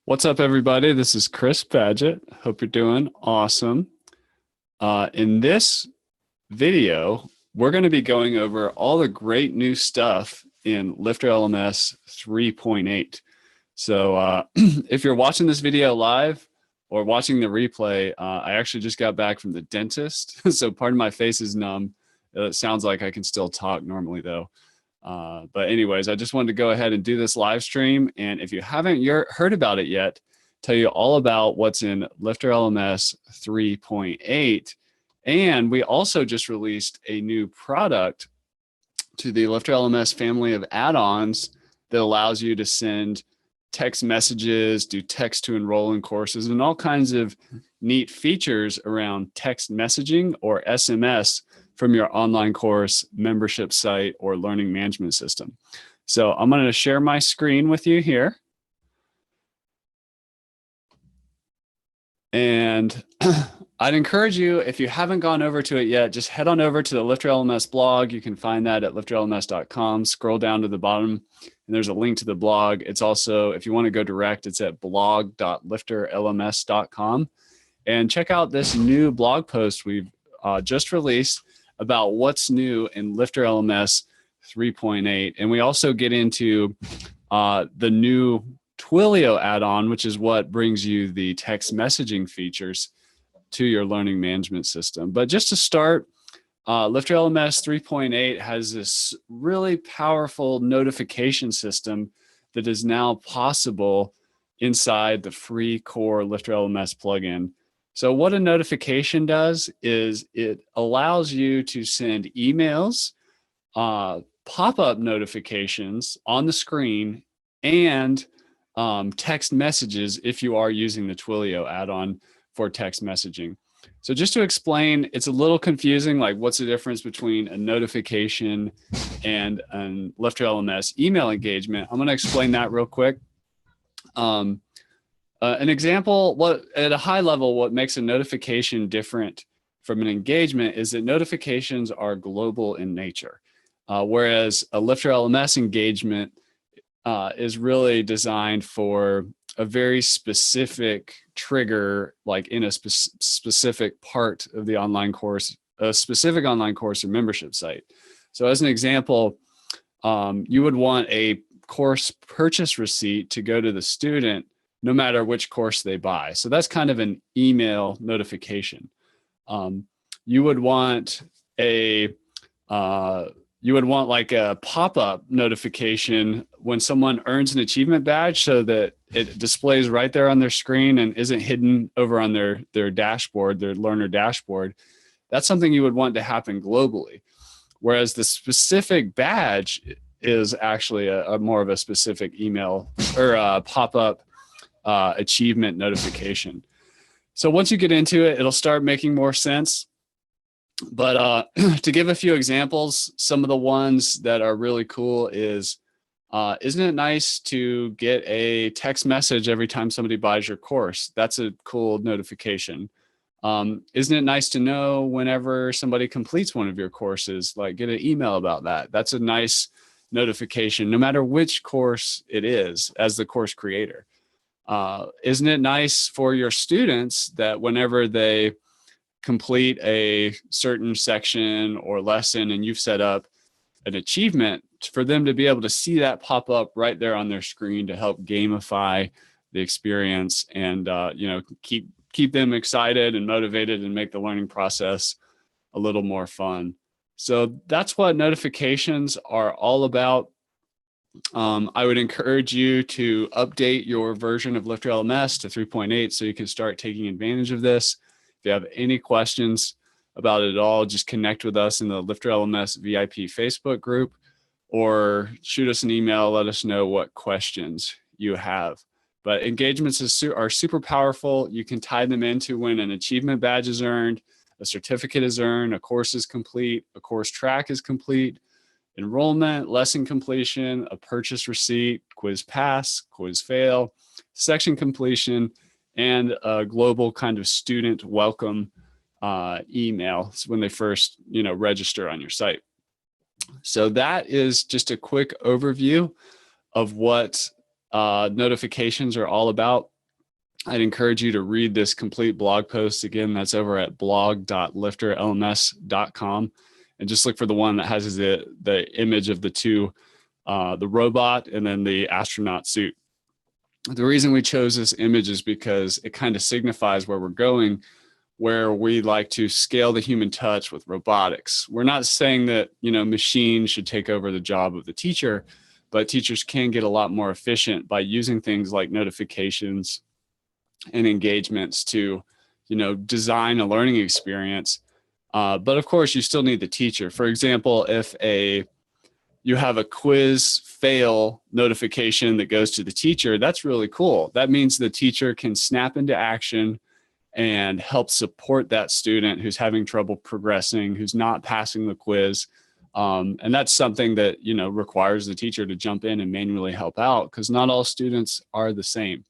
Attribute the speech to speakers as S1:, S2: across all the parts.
S1: What's up, everybody? This is Chris Paget. Hope you're doing awesome. In this video, we're going to be going over all the great new stuff in LifterLMS 3.8. So if you're watching this video live or watching the replay, I actually just got back from the dentist. So pardon my face is numb. It sounds like I can still talk normally though. But anyways, I just wanted to go ahead and do this live stream. And if you haven't heard about it yet, tell you all about what's in LifterLMS 3.8. And we also just released a new product to the LifterLMS family of add-ons that allows you to send text messages, do text to enroll in courses, and all kinds of neat features around text messaging or SMS from your online course, membership site, or learning management system. So I'm going to share my screen with you here. And I'd encourage you, if you haven't gone over to it yet, just head on over to the LifterLMS blog. You can find that at lifterlms.com. Scroll down to the bottom, and there's a link to the blog. It's also, if you want to go direct, it's at blog.lifterlms.com. And check out this new blog post we've just released about what's new in LifterLMS 3.8. And we also get into the new Twilio add-on, which is what brings you the text messaging features to your learning management system. But just to start, LifterLMS 3.8 has this really powerful notification system that is now possible inside the free core LifterLMS plugin. So what a notification does is it allows you to send emails, pop-up notifications on the screen, and text messages if you are using the Twilio add-on for text messaging. So just to explain, it's a little confusing, like what's the difference between a notification and an LifterLMS email engagement. I'm going to explain that real quick. An example, at a high level, what makes a notification different from an engagement is that notifications are global in nature, whereas a LifterLMS engagement is really designed for a very specific trigger, like in a specific part of the online course, a specific online course or membership site. So as an example, you would want a course purchase receipt to go to the student no matter which course they buy. So that's kind of an email notification. You would want like a pop-up notification when someone earns an achievement badge so that it displays right there on their screen and isn't hidden over on their dashboard, their learner dashboard. That's something you would want to happen globally. Whereas the specific badge is actually a more of a specific email or a pop-up achievement notification. So once you get into it, it'll start making more sense. But to give a few examples, some of the ones that are really cool is, isn't it nice to get a text message every time somebody buys your course? That's a cool notification. Isn't it nice to know whenever somebody completes one of your courses, like get an email about that? That's a nice notification, no matter which course it is as the course creator. Isn't it nice for your students that whenever they complete a certain section or lesson and you've set up an achievement for them to be able to see that pop up right there on their screen to help gamify the experience and keep them excited and motivated and make the learning process a little more fun. So that's what notifications are all about. I would encourage you to update your version of LifterLMS to 3.8 so you can start taking advantage of this. If you have any questions about it at all, just connect with us in the LifterLMS VIP Facebook group or shoot us an email. Let us know what questions you have. But engagements are super powerful. You can tie them into when an achievement badge is earned, a certificate is earned, a course is complete, a course track is complete, enrollment, lesson completion, a purchase receipt, quiz pass, quiz fail, section completion, and a global kind of student welcome email when they first register on your site. So that is just a quick overview of what notifications are all about. I'd encourage you to read this complete blog post. Again, that's over at blog.lifterlms.com. And just look for the one that has the image of the two, the robot and then the astronaut suit. The reason we chose this image is because it kind of signifies where we're going, where we like to scale the human touch with robotics. We're not saying that, machines should take over the job of the teacher, but teachers can get a lot more efficient by using things like notifications and engagements to, design a learning experience. But of course, you still need the teacher. For example, if you have a quiz fail notification that goes to the teacher, that's really cool. That means the teacher can snap into action and help support that student who's having trouble progressing, who's not passing the quiz. And that's something that, requires the teacher to jump in and manually help out, because not all students are the same.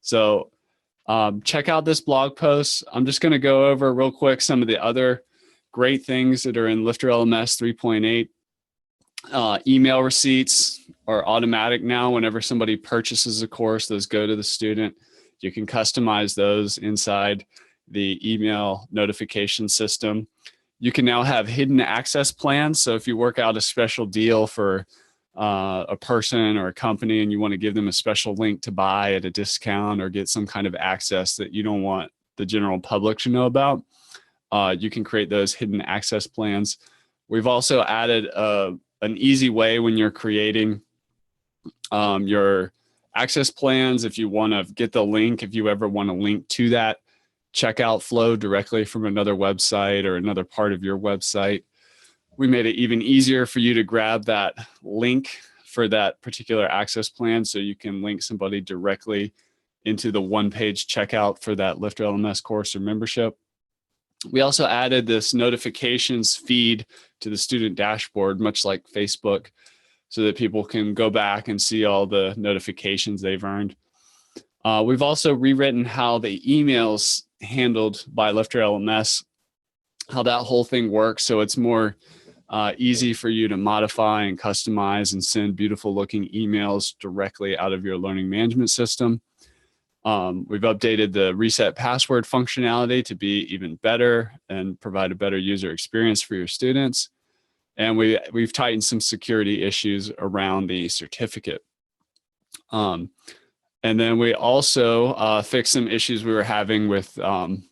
S1: So check out this blog post. I'm just going to go over real quick some of the other great things that are in LifterLMS 3.8. Email receipts are automatic now. Whenever somebody purchases a course, those go to the student. You can customize those inside the email notification system. You can now have hidden access plans. So if you work out a special deal for a person or a company and you want to give them a special link to buy at a discount or get some kind of access that you don't want the general public to know about, you can create those hidden access plans. We've also added an easy way when you're creating your access plans. If you want to get the link, if you ever want to link to that checkout flow directly from another website or another part of your website, we made it even easier for you to grab that link for that particular access plan, so you can link somebody directly into the one-page checkout for that LifterLMS course or membership. We also added this notifications feed to the student dashboard, much like Facebook, so that people can go back and see all the notifications they've earned. We've also rewritten how the emails handled by LifterLMS, how that whole thing works, so it's more easy for you to modify and customize and send beautiful looking emails directly out of your learning management system. We've updated the reset password functionality to be even better and provide a better user experience for your students. And we've tightened some security issues around the certificate. And then we also fixed some issues we were having with the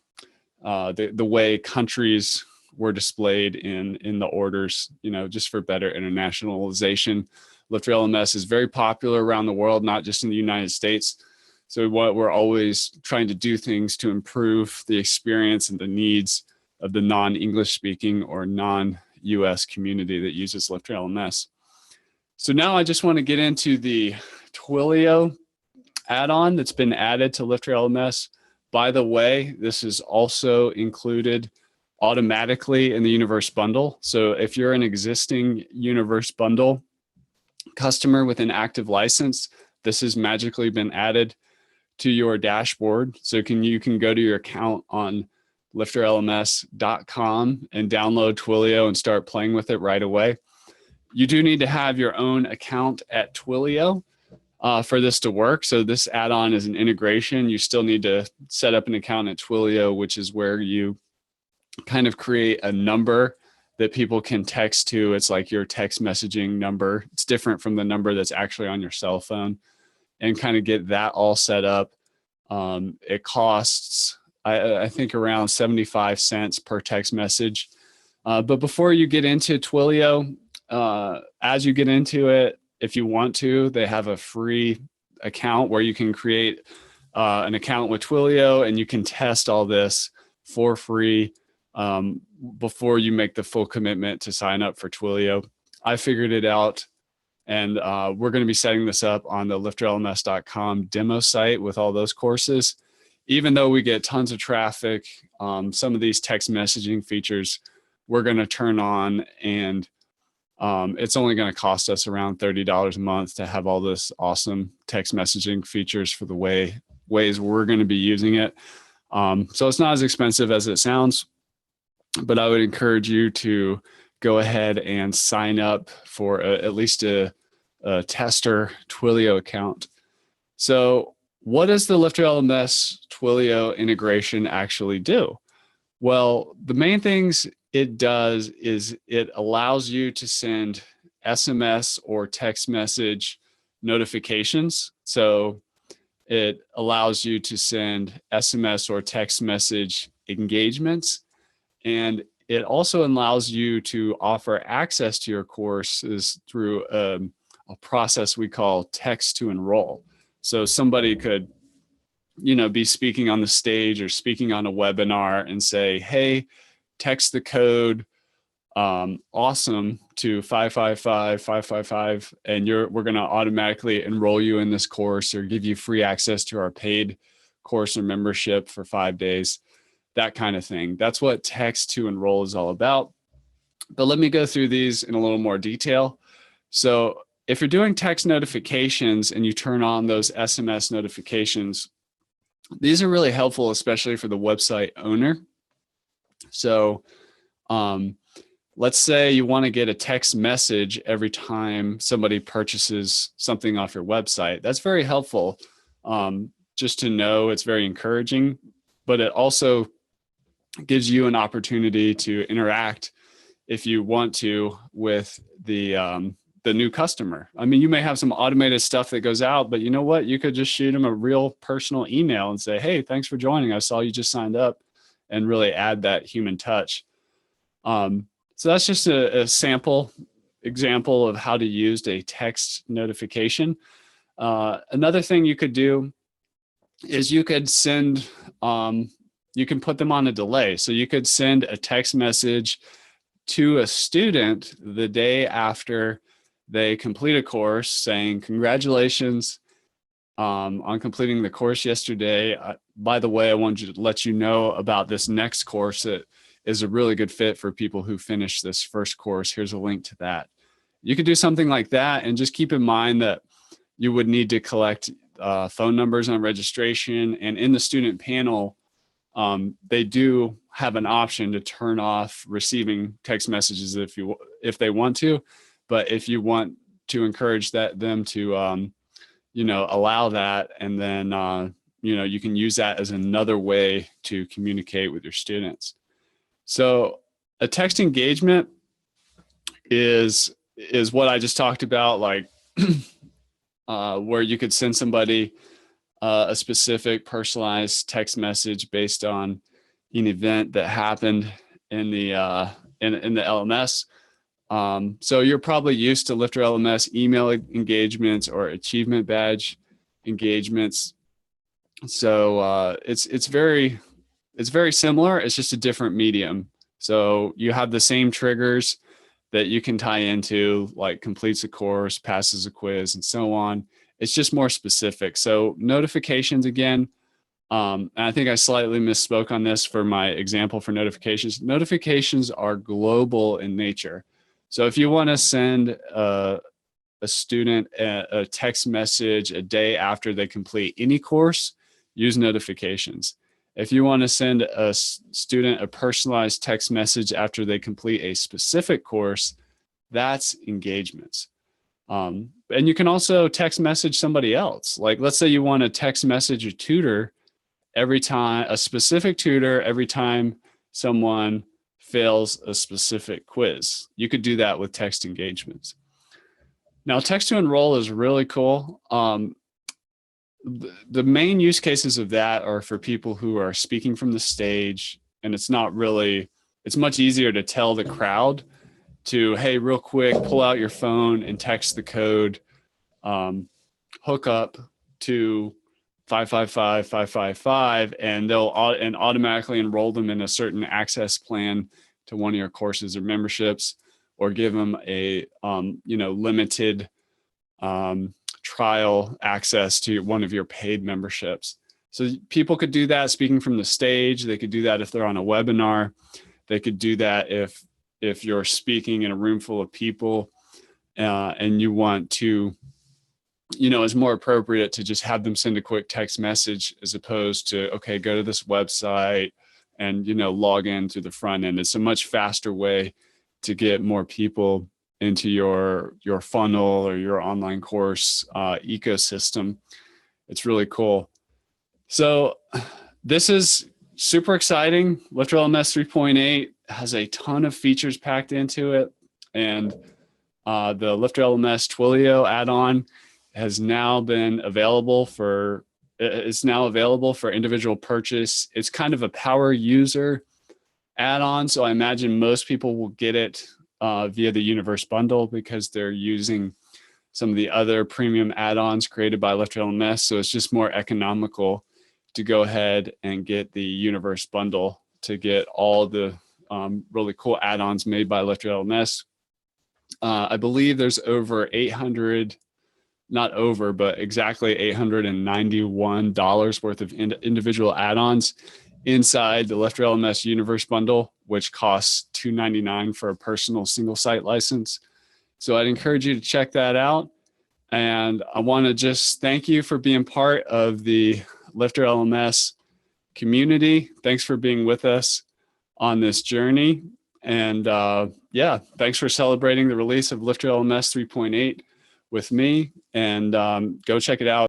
S1: way countries were displayed in the orders, just for better internationalization. LifterLMS is very popular around the world, not just in the United States. So we're always trying to do things to improve the experience and the needs of the non-English speaking or non-US community that uses LifterLMS. So now I just want to get into the Twilio add-on that's been added to LifterLMS. By the way, this is also included automatically in the Universe Bundle. So if you're an existing Universe Bundle customer with an active license, this has magically been added to your dashboard. So you can go to your account on lifterlms.com and download Twilio and start playing with it right away. You do need to have your own account at Twilio for this to work. So this add-on is an integration. You still need to set up an account at Twilio, which is where you kind of create a number that people can text to. It's like your text messaging number. It's different from the number that's actually on your cell phone, and kind of get that all set up. It costs, I think, around 75 cents per text message. But before you get into Twilio, as you get into it, if you want to, they have a free account where you can create an account with Twilio, and you can test all this for free before you make the full commitment to sign up for Twilio. I figured it out. And we're going to be setting this up on the lifterlms.com demo site with all those courses. Even though we get tons of traffic, some of these text messaging features we're going to turn on, and it's only going to cost us around $30 a month to have all this awesome text messaging features for the ways we're going to be using it. So it's not as expensive as it sounds, but I would encourage you to go ahead and sign up for at least a tester Twilio account. So what does the LifterLMS Twilio integration actually do? Well, the main things it does is it allows you to send SMS or text message notifications. So it allows you to send SMS or text message engagements. And it also allows you to offer access to your courses through a process we call text to enroll. So somebody could, be speaking on the stage or speaking on a webinar and say, hey, text the code awesome to 555-555, and we're going to automatically enroll you in this course or give you free access to our paid course or membership for 5 days, that kind of thing. That's what text to enroll is all about. But let me go through these in a little more detail. So if you're doing text notifications and you turn on those SMS notifications, these are really helpful, especially for the website owner. So let's say you want to get a text message every time somebody purchases something off your website. That's very helpful, just to know. It's very encouraging, but it also gives you an opportunity to interact, if you want to, with the new customer. I mean, you may have some automated stuff that goes out, but you know what? You could just shoot them a real personal email and say, hey, thanks for joining. I saw you just signed up, and really add that human touch. So that's just a sample example of how to use a text notification. Another thing you could do is you could send, you can put them on a delay. So you could send a text message to a student the day after they complete a course saying, congratulations on completing the course yesterday. By the way, I wanted to let you know about this next course that is a really good fit for people who finished this first course. Here's a link to that. You could do something like that, and just keep in mind that you would need to collect phone numbers on registration. And in the student panel, they do have an option to turn off receiving text messages if they want to. But if you want to encourage them to, allow that, and then, you can use that as another way to communicate with your students. So a text engagement is what I just talked about, like where you could send somebody a specific personalized text message based on an event that happened in the LMS. So you're probably used to LifterLMS email engagements or achievement badge engagements. So it's very similar. It's just a different medium. So you have the same triggers that you can tie into, like completes a course, passes a quiz, and so on. It's just more specific. So notifications, again, and I think I slightly misspoke on this for my example for notifications. Notifications are global in nature. So if you want to send a student a text message a day after they complete any course, use notifications. If you want to send a student a personalized text message after they complete a specific course, that's engagements. And you can also text message somebody else. Like, let's say you want to text message a tutor every time, a specific tutor every time someone fails a specific quiz. You could do that with text engagements. Now, text to enroll is really cool. The main use cases of that are for people who are speaking from the stage, and it's much easier to tell the crowd to, hey, real quick, pull out your phone and text the code, hook up to 555-555, and they'll automatically enroll them in a certain access plan to one of your courses or memberships, or give them a limited trial access to one of your paid memberships. So people could do that speaking from the stage. They could do that if they're on a webinar. They could do that if you're speaking in a room full of people, and you want to, it's more appropriate to just have them send a quick text message as opposed to, okay, go to this website and, log in to the front end. It's a much faster way to get more people into your funnel or your online course ecosystem. It's really cool. So this is super exciting. LifterLMS 3.8 has a ton of features packed into it. And the LifterLMS Twilio add-on has now been available for, it's now available for individual purchase. It's kind of a power user add-on. So I imagine most people will get it via the Universe bundle because they're using some of the other premium add-ons created by LifterLMS. So it's just more economical to go ahead and get the Universe bundle to get all the really cool add-ons made by LifterLMS. I believe there's over 800, not over, but exactly $891 worth of individual add-ons inside the LifterLMS Universe bundle, which costs $299 for a personal single site license. So I'd encourage you to check that out. And I want to just thank you for being part of the LifterLMS community. Thanks for being with us on this journey. And yeah, thanks for celebrating the release of LifterLMS 3.8 with me. And go check it out.